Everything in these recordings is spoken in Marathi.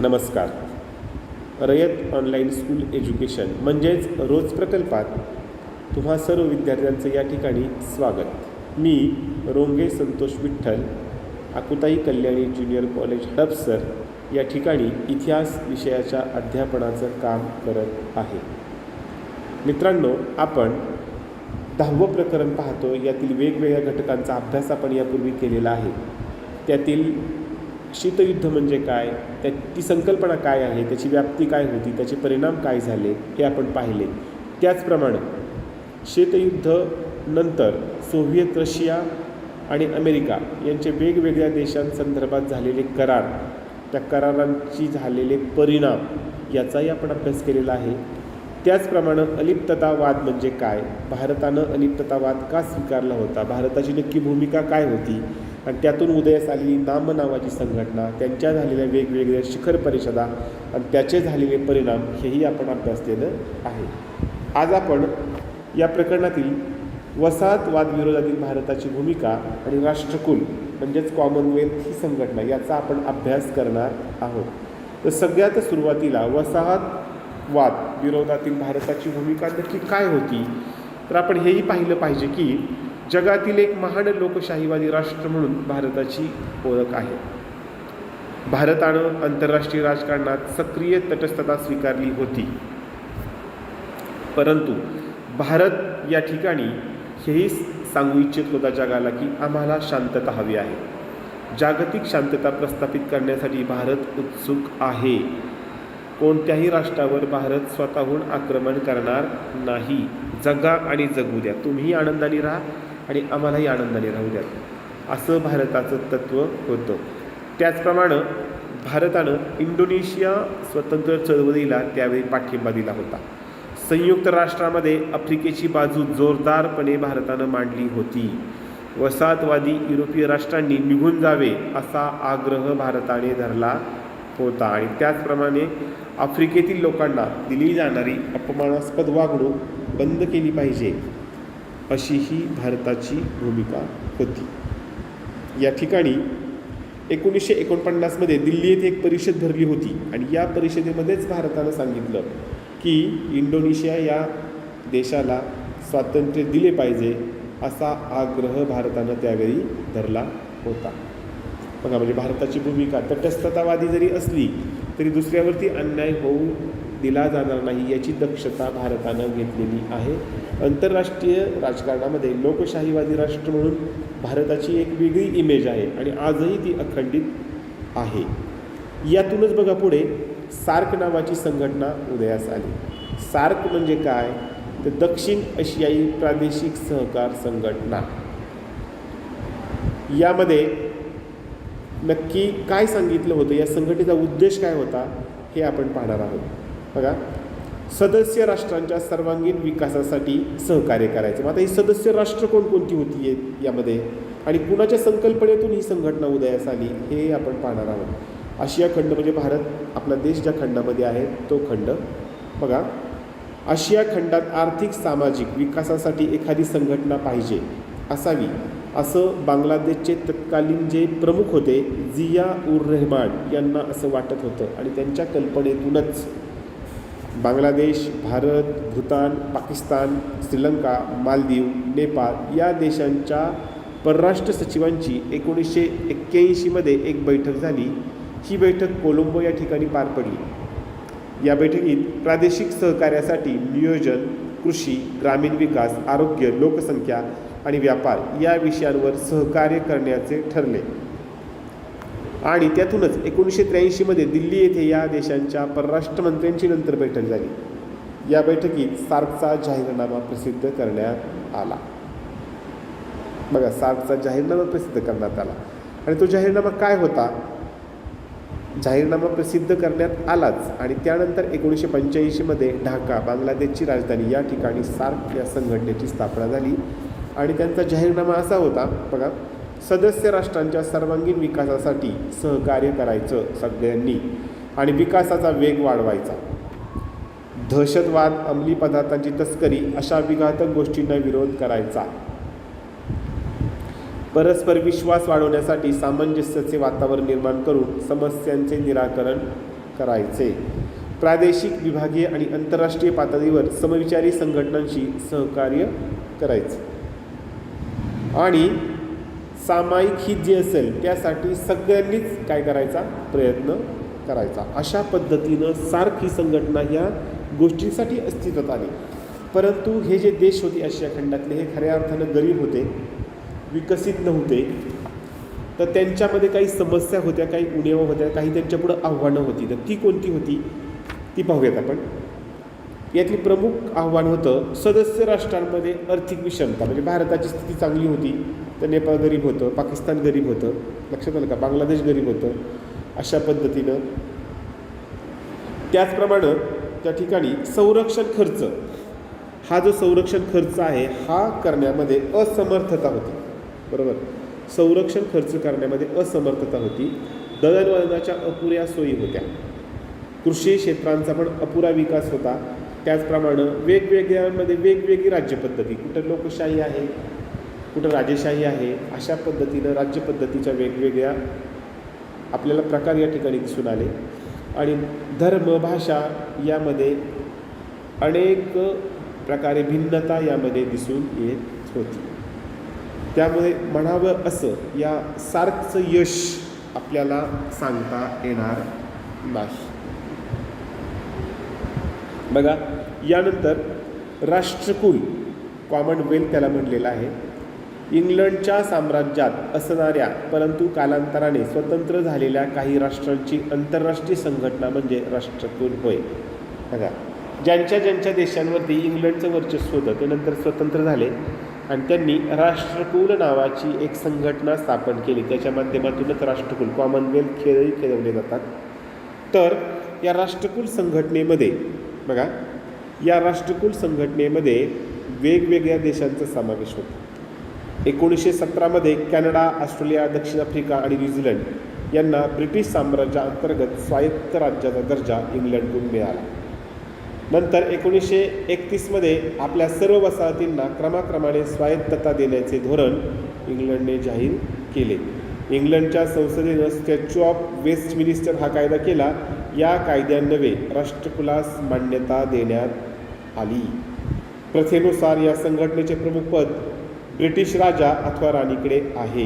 नमस्कार. रयत ऑनलाईन स्कूल एज्युकेशन म्हणजेच रोज प्रकल्पात तुम्हा सर्व विद्यार्थ्यांचं या ठिकाणी स्वागत. मी रोंगे संतोष विठ्ठल, अकुताई कल्याणी ज्युनियर कॉलेज हडपसर या ठिकाणी इतिहास विषयाच्या अध्यापनाचं काम करत आहे. मित्रांनो, आपण 10वं प्रकरण पाहतो. यातील वेगवेगळ्या घटकांचा अभ्यास आपण यापूर्वी केलेला आहे. त्यातील शीतयुद्ध म्हणजे काय, ती संकल्पना काय आहे, त्याची व्याप्ती काय होती, त्याचे परिणाम काय झाले हे आपण पाहिले. त्याचप्रमाणे शीतयुद्ध नंतर सोव्हिएत रशिया आणि अमेरिका यांचे वेगवेगळ्या देशांसंदर्भात झालेले करार, त्या करारांची झालेले परिणाम याचाही आपण अभ्यास केलेला आहे. त्याचप्रमाणे अलिप्ततावाद म्हणजे काय, भारतानं अलिप्ततावाद का स्वीकारला होता, भारताची नक्की भूमिका काय होती आणि त्यातून उदयास आलेली नाम नावाची संघटना, त्यांच्या झालेल्या वेगवेगळ्या शिखर परिषदा आणि त्याचे झालेले परिणाम हेही आपण अभ्यासलेलं आहे. आज आपण या प्रकरणातील वसाहतवाद विरोधातील भारताची भूमिका आणि राष्ट्रकुल म्हणजेच कॉमनवेल्थ ही संघटना याचा आपण अभ्यास करणार आहोत. तर सगळ्यात सुरुवातीला वसाहतवाद विरोधातील भारताची भूमिका नक्की काय होती, तर आपण हेही पाहिलं पाहिजे की जगातील एक महान लोकशाहीवादी राष्ट्र म्हणून भारताची ओळख आहे. भारतानं आंतरराष्ट्रीय राजकारणात सक्रिय तटस्थता स्वीकारली होती, परंतु भारत या ठिकाणी हेही सांगू इच्छित होता जगाला की आम्हाला शांतता हवी आहे. जागतिक शांतता प्रस्थापित करण्यासाठी भारत उत्सुक आहे. कोणत्याही राष्ट्रावर भारत स्वतःहून आक्रमण करणार नाही. जगा आणि जगू द्या, तुम्हीही आनंदाने राहा आणि आम्हालाही आनंदाने राहू द्या, असं भारताचं तत्त्व होतं. त्याचप्रमाणे भारतानं इंडोनेशिया स्वतंत्र चळवळीला त्यावेळी पाठिंबा दिला होता. संयुक्त राष्ट्रामध्ये आफ्रिकेची बाजू जोरदारपणे भारतानं मांडली होती. वसाहतवादी युरोपीय राष्ट्रांनी निघून जावे असा आग्रह भारताने धरला होता आणि त्याचप्रमाणे आफ्रिकेतील लोकांना दिली जाणारी अपमानास्पद वागणूक बंद केली पाहिजे अशी ही भारताची भूमिका होती. या ठिकाणी 1949 दिल्ली येथे एक परिषद भरली होती आणि या परिषदेमध्येच भारतानं सांगितलं की इंडोनेशिया या देशाला स्वातंत्र्य दिले पाहिजे असा आग्रह भारतानं त्यावेळी धरला होता. बघा, म्हणजे भारताची भूमिका तटस्थतावादी जरी असली तरी दुसऱ्यावरती अन्याय होऊ दिला जाणार नाही याची दक्षता भारतानं घेतलेली आहे. आंतरराष्ट्रीय राजकारणामध्ये लोकशाहीवादी राष्ट्र म्हणून भारताची एक वेगळी इमेज आहे आणि आजही ती अखंडित आहे. यातूनच बघा पुढे सार्क नावाची संघटना उदयास आली. सार्क म्हणजे काय, तर दक्षिण आशियाई प्रादेशिक सहकार संघटना. यामध्ये नक्की काय सांगितलं होतं, या संघटनेचा उद्देश काय होता हे आपण पाहणार आहोत. बघा, सदस्य राष्ट्रांच्या सर्वांगीण विकासासाठी सहकार्य करायचं. मग आता ही सदस्य राष्ट्र कोणकोणती होती यामध्ये आणि कुणाच्या संकल्पनेतून ही संघटना उदयास आली हे आपण पाहणार आहोत. आशिया खंड म्हणजे भारत आपला देश ज्या खंडामध्ये आहे तो खंड. बघा, आशिया खंडात आर्थिक सामाजिक विकासासाठी एखादी संघटना पाहिजे असावी असं बांगलादेशचे तत्कालीन जे प्रमुख होते जिया उर रहमान यांना असं वाटत होतं आणि त्यांच्या कल्पनेतूनच बांगलादेश, भारत, भूतान, पाकिस्तान, श्रीलंका, मालदीव, नेपाळ या देशांच्या परराष्ट्र सचिवांची 1981 एक बैठक झाली. ही बैठक कोलंबो या ठिकाणी पार पडली. या बैठकीत प्रादेशिक सहकार्यासाठी नियोजन, कृषी, ग्रामीण विकास, आरोग्य, लोकसंख्या आणि व्यापार या विषयांवर सहकार्य करण्याचे ठरले आणि त्यातूनच 1983 दिल्ली येथे या देशांच्या परराष्ट्र मंत्र्यांची नंतर बैठक झाली. या बैठकीत सार्कचा जाहीरनामा प्रसिद्ध करण्यात आला. बघा, सार्कचा जाहीरनामा प्रसिद्ध करण्यात आला आणि तो जाहीरनामा काय होता, जाहीरनामा प्रसिद्ध करण्यात आलाच आणि त्यानंतर 1985 ढाका बांगलादेशची राजधानी या ठिकाणी सार्क या संघटनेची स्थापना झाली आणि त्यांचा जाहीरनामा असा होता. बघा, सदस्य राष्ट्रांच्या सर्वांगीण विकासासाठी सहकार्य करायचं सगळ्यांनी आणि विकासाचा वेग वाढवायचा. दहशतवाद, अंमली पदार्थांची तस्करी अशा विघातक गोष्टींना विरोध करायचा. परस्पर विश्वास वाढवण्यासाठी सामंजस्याचे वातावरण निर्माण करून समस्यांचे निराकरण करायचे. प्रादेशिक, विभागीय आणि आंतरराष्ट्रीय पातळीवर समविचारी संघटनांशी सहकार्य करायचे. आणि सामायिक हित जे असेल त्यासाठी सगळ्यांनीच काय करायचा, प्रयत्न करायचा. अशा पद्धतीनं सार्क ही संघटना ह्या गोष्टींसाठी अस्तित्वात आली. परंतु हे जे देश होते आशिया खंडातले हे खऱ्या अर्थानं गरीब होते, विकसित नव्हते. तर त्यांच्यामध्ये काही समस्या होत्या, काही उणीवा होत्या, काही त्यांच्यापुढं आव्हानं होती. तर ती कोणती होती ती पाहूयात आपण. यातली प्रमुख आव्हान होतं सदस्य राष्ट्रांमध्ये आर्थिक विषमता. म्हणजे भारताची स्थिती चांगली होती तर नेपाळ गरीब होतं, पाकिस्तान गरीब होतं, लक्षात आलं का, बांगलादेश गरीब होतं. अशा पद्धतीनं त्याचप्रमाणे त्या ठिकाणी संरक्षण खर्च, हा जो संरक्षण खर्च आहे हा करण्यामध्ये असमर्थता होती. बरोबर, संरक्षण खर्च करण्यामध्ये असमर्थता होती. दळणवळणाच्या अपुऱ्या सोयी होत्या. कृषी क्षेत्रांचा पण अपुरा विकास होता. त्याचप्रमाणे वेगवेगळ्यामध्ये वेगवेगळी राज्यपद्धती, कुठं लोकशाही आहे, कुठं राजेशाही आहे, अशा पद्धतीनं राज्यपद्धतीच्या वेगवेगळ्या आपल्याला प्रकार या ठिकाणी दिसून आले. आणि धर्म, भाषा यामध्ये अनेक प्रकारे भिन्नता यामध्ये दिसून येत होती. त्यामुळे म्हणावं असं या सार्कचं यश आपल्याला सांगता येणार नाही. बघा, यानंतर राष्ट्रकुल, कॉमनवेल्थ त्याला म्हणलेलं आहे. इंग्लंडच्या साम्राज्यात असणाऱ्या परंतु कालांतराने स्वतंत्र झालेल्या काही राष्ट्रांची आंतरराष्ट्रीय संघटना म्हणजे राष्ट्रकुल होय. बघा, ज्यांच्या ज्यांच्या देशांवरती इंग्लंडचं वर्चस्व होतं ते नंतर स्वतंत्र झाले आणि त्यांनी राष्ट्रकुल नावाची एक संघटना स्थापन केली. त्याच्या माध्यमातूनच राष्ट्रकुल, कॉमनवेल्थ खेळही खेळवले जातात. तर या राष्ट्रकुल संघटनेमध्ये बघा, या राष्ट्रकुल संघटनेमध्ये वेगवेगळ्या देशांचा समावेश होतो. 1917मध्ये कॅनडा, ऑस्ट्रेलिया, दक्षिण आफ्रिका आणि न्यूझीलंड यांना ब्रिटिश साम्राज्याअंतर्गत स्वायत्त राज्याचा दर्जा इंग्लंडकडून मिळाला. नंतर 1931मध्ये आपल्या सर्व वसाहतींना क्रमाक्रमाने स्वायत्तता देण्याचे धोरण इंग्लंडने जाहीर केले. इंग्लंडच्या संसदेनं स्टॅच्यू ऑफ वेस्टमिनिस्टर हा कायदा केला. या कायद्यान्वये राष्ट्रकुलास मान्यता देण्यात आली. प्रथेनुसार या संघटनेचे प्रमुखपद ब्रिटिश राजा अथवा राणीकडे आहे.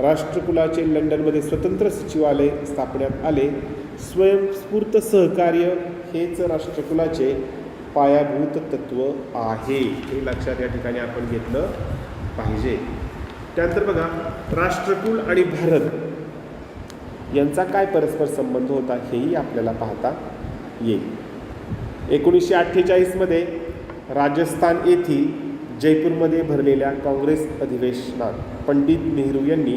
राष्ट्रकुलाचे लंडनमध्ये स्वतंत्र सचिवालय स्थापण्यात आले. स्वयंस्फूर्त सहकार्य हेच राष्ट्रकुलाचे पायाभूत तत्व आहे, हे लक्षात या ठिकाणी आपण घेतलं पाहिजे. त्यानंतर बघा, राष्ट्रकुल आणि भारत यांचा काय परस्पर संबंध होता हेही आपल्याला पाहता येईल. 1948मध्ये राजस्थान येथील जयपूरमध्ये भरलेल्या काँग्रेस अधिवेशनात पंडित नेहरू यांनी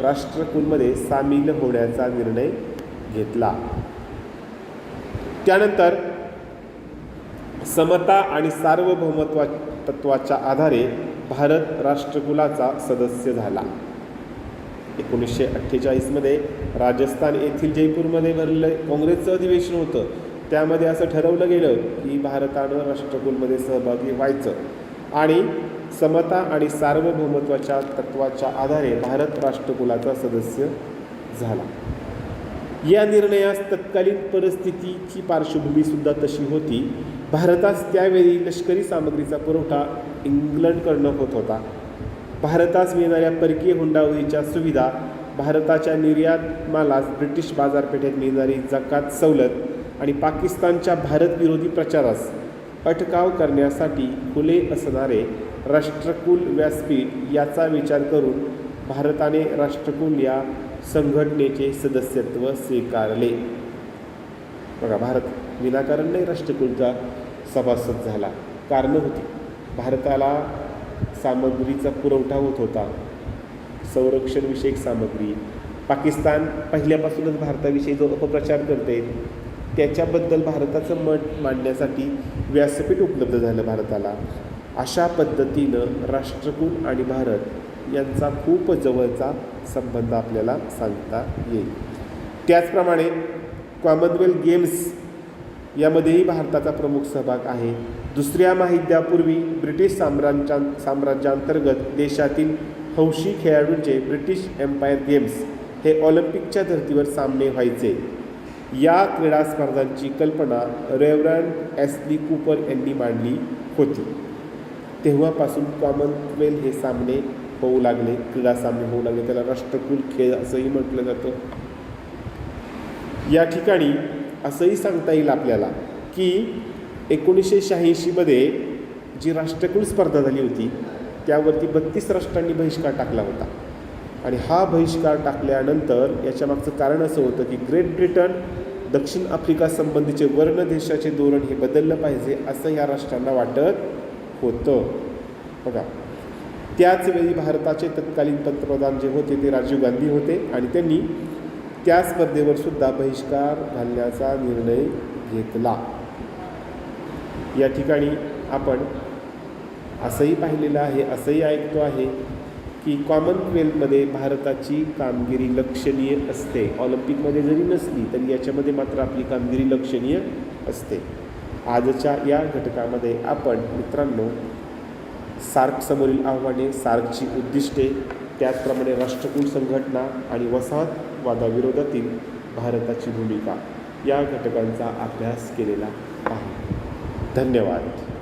राष्ट्रकुलमध्ये सामील होण्याचा निर्णय घेतला. त्यानंतर समता आणि सार्वभौमत्व तत्वाच्या आधारे भारत राष्ट्रकुलाचा सदस्य झाला. 1948मध्ये राजस्थान येथील जयपूरमध्ये भरलेलं काँग्रेसचं अधिवेशन होतं. त्यामध्ये असं ठरवलं गेलं की भारतानं राष्ट्रकुलमध्ये सहभागी व्हायचं आणि समता आणि सार्वभौमत्वाच्या तत्वाच्या आधारे भारत राष्ट्रकुलाचा सदस्य झाला. या निर्णयास तत्कालीन परिस्थितीची पार्श्वभूमीसुद्धा तशी होती. भारतास त्यावेळी लष्करी सामग्रीचा पुरवठा इंग्लंडकडनं होत होता. भारतास मिळणाऱ्या परकीय हुंडावळीच्या सुविधा, भारताच्या निर्यात मालास ब्रिटिश बाजारपेठेत मिळणारी जकात सवलत आणि पाकिस्तानच्या भारतविरोधी प्रचारास अटकाव करण्यासाठी खुले असणारे राष्ट्रकुल व्यासपीठ याचा विचार करून भारताने राष्ट्रकुल या संघटनेचे सदस्यत्व स्वीकारले. बघा, भारत विनाकारण नाही राष्ट्रकुलचा सभासद झाला. कारणं होती. भारताला सामग्रीचा पुरवठा होत होता, संरक्षणविषयक सामग्री. पाकिस्तान पहिल्यापासूनच भारताविषयी जो अपप्रचार करते त्याच्याबद्दल भारताचं मत मांडण्यासाठी व्यासपीठ उपलब्ध झालं भारताला. अशा पद्धतीनं राष्ट्रकुल आणि भारत यांचा खूप जवळचा संबंध आपल्याला सांगता येईल. त्याचप्रमाणे कॉमनवेल्थ गेम्स यामध्येही भारताचा प्रमुख सहभाग आहे. दुसऱ्या महायुद्धापूर्वी ब्रिटिश साम्राज्याअंतर्गत देशातील हौशी खेळाडूंचे ब्रिटिश एम्पायर गेम्स हे ऑलिम्पिकच्या धर्तीवर सामने व्हायचे. या क्रीडा स्पर्धांची कल्पना रेव्हरंड एसली कूपर यांनी मांडली होती. तेव्हापासून कॉमनवेल्थ हे सामने होऊ लागले, क्रीडा सामने होऊ लागले. त्याला राष्ट्रकुल खेळ असंही म्हटलं जातं. या ठिकाणी असंही सांगता येईल आपल्याला की 1986मध्ये जी राष्ट्रकुल स्पर्धा झाली होती त्यावरती 32 राष्ट्रांनी बहिष्कार टाकला होता. आणि हा बहिष्कार टाकल्यानंतर याच्यामागचं कारण असं होतं की ग्रेट ब्रिटन, दक्षिण आफ्रिका संबंधीचे वर्ण देशाचे धोरण हे बदललं पाहिजे असं या राष्ट्रांना वाटत होतं. बघा, त्याचवेळी भारताचे तत्कालीन पंतप्रधान जे होते ते राजीव गांधी होते आणि त्यांनी त्या स्पर्धेवर सुद्धा बहिष्कार घालण्याचा निर्णय घेतला. या ठिकाणी आपण असंही पाहिलेलं आहे, असंही ऐकतो आहे की कॉमनवेल्थमध्ये भारताची कामगिरी लक्षणीय असते. ऑलिम्पिकमध्ये जरी नसली तरी याच्यामध्ये मात्र आपली कामगिरी लक्षणीय असते. आजच्या या घटकामध्ये आपण मित्रांनो सार्क समोरील आव्हाने, सार्कची उद्दिष्टे, त्याचप्रमाणे राष्ट्रकुल संघटना आणि वसाहतवादाविरोधातील भारताची भूमिका या घटकांचा अभ्यास केलेला आहे. धन्यवाद.